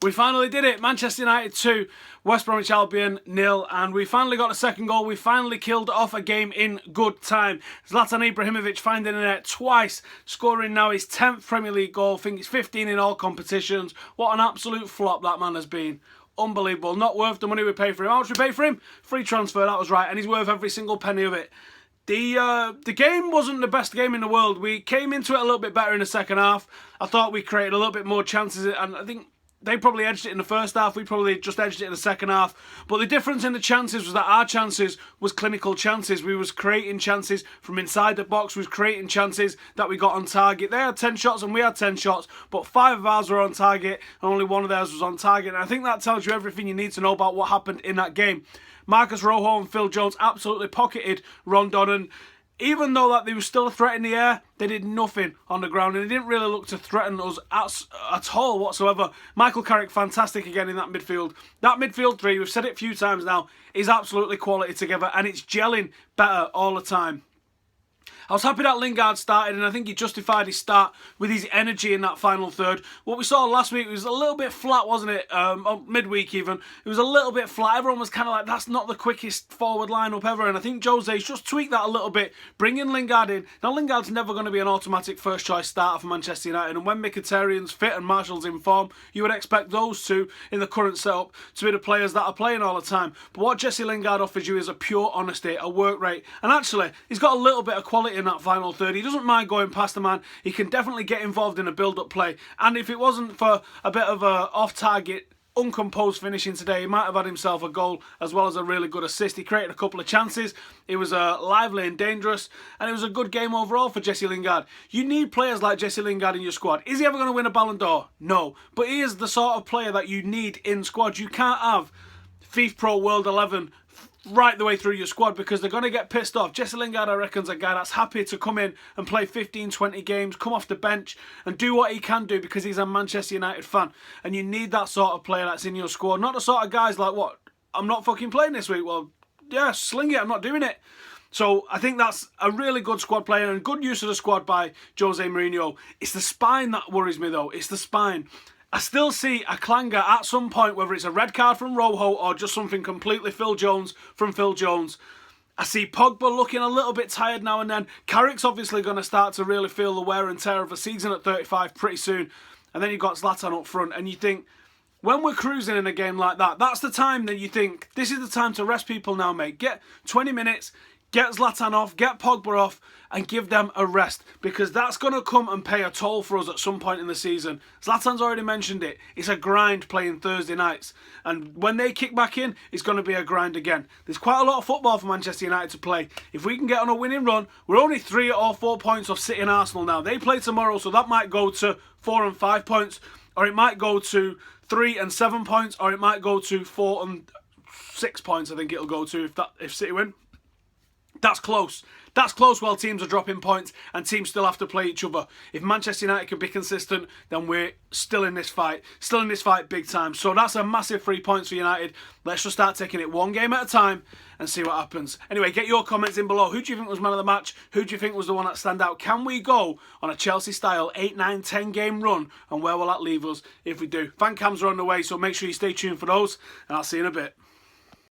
We finally did it. Manchester United 2, West Bromwich Albion 0, and we finally got a second goal. We finally killed off a game in good time. Zlatan Ibrahimovic finding a net twice, scoring now his 10th Premier League goal. I think he's 15 in all competitions. What an absolute flop that man has been. Unbelievable. Not worth the money we paid for him. How much we paid for him? Free transfer, that was right, and he's worth every single penny of it. The game wasn't the best game in the world. We came into it a little bit better in the second half. I thought we created a little bit more chances, and I think they probably edged it in the first half. We probably just edged it in the second half. But the difference in the chances was that our chances was clinical chances. We was creating chances from inside the box. We was creating chances that we got on target. They had 10 shots and we had 10 shots. But 5 of ours were on target and only 1 of theirs was on target. And I think that tells you everything you need to know about what happened in that game. Marcus Rojo and Phil Jones absolutely pocketed Rondon, and even though that there was still a threat in the air, they did nothing on the ground, and they didn't really look to threaten us at all whatsoever. Michael Carrick, fantastic again in that midfield. That midfield three, we've said it a few times now, is absolutely quality together, and it's gelling better all the time. I was happy that Lingard started, and I think he justified his start with his energy in that final third. What we saw last week was a little bit flat, wasn't it? Midweek even. It was a little bit flat. Everyone was kind of like, that's not the quickest forward lineup ever. And I think Jose's just tweaked that a little bit, bringing Lingard in. Now, Lingard's never going to be an automatic first choice starter for Manchester United. And when Mkhitaryan's fit and Martial's in form, you would expect those two in the current setup to be the players that are playing all the time. But what Jesse Lingard offers you is a pure honesty, a work rate. And actually, he's got a little bit of quality in that final third. He doesn't mind going past the man. He can definitely get involved in a build-up play. And if it wasn't for a bit of a off-target, uncomposed finishing today, he might have had himself a goal as well as a really good assist. He created a couple of chances. It was lively and dangerous, and it was a good game overall for Jesse Lingard. You need players like Jesse Lingard in your squad. Is he ever going to win a Ballon d'Or? No. But he is the sort of player that you need in squad. You can't have FIFA Pro World 11 right the way through your squad because they're going to get pissed off. Jesse Lingard, I reckon, is a guy that's happy to come in and play 15, 20 games, come off the bench and do what he can do because he's a Manchester United fan. And you need that sort of player that's in your squad. Not the sort of guys like, what, I'm not fucking playing this week. Well, yeah, sling it, I'm not doing it. So I think that's a really good squad player and good use of the squad by Jose Mourinho. It's the spine that worries me though. It's the spine. I still see a clanger at some point, whether it's a red card from Rojo or just something completely Phil Jones from Phil Jones. I see Pogba looking a little bit tired now and then. Carrick's obviously going to start to really feel the wear and tear of a season at 35 pretty soon. And then you've got Zlatan up front and you think, when we're cruising in a game like that, that's the time that you think, this is the time to rest people now, mate. Get 20 minutes, get Zlatan off, get Pogba off, and give them a rest. Because that's going to come and pay a toll for us at some point in the season. Zlatan's already mentioned it. It's a grind playing Thursday nights. And when they kick back in, it's going to be a grind again. There's quite a lot of football for Manchester United to play. If we can get on a winning run, we're only 3 or 4 points off City and Arsenal now. They play tomorrow, so that might go to 4 and 5 points. Or it might go to 3 and 7 points. Or it might go to 4 and 6 points, I think it'll go to if City win. That's close. That's close while teams are dropping points and teams still have to play each other. If Manchester United can be consistent, then we're still in this fight. Still in this fight big time. So that's a massive 3 points for United. Let's just start taking it one game at a time and see what happens. Anyway, get your comments in below. Who do you think was man of the match? Who do you think was the one that stand out? Can we go on a Chelsea-style 8, 9, 10 game run? And where will that leave us if we do? Fan cams are on the way, so make sure you stay tuned for those. And I'll see you in a bit.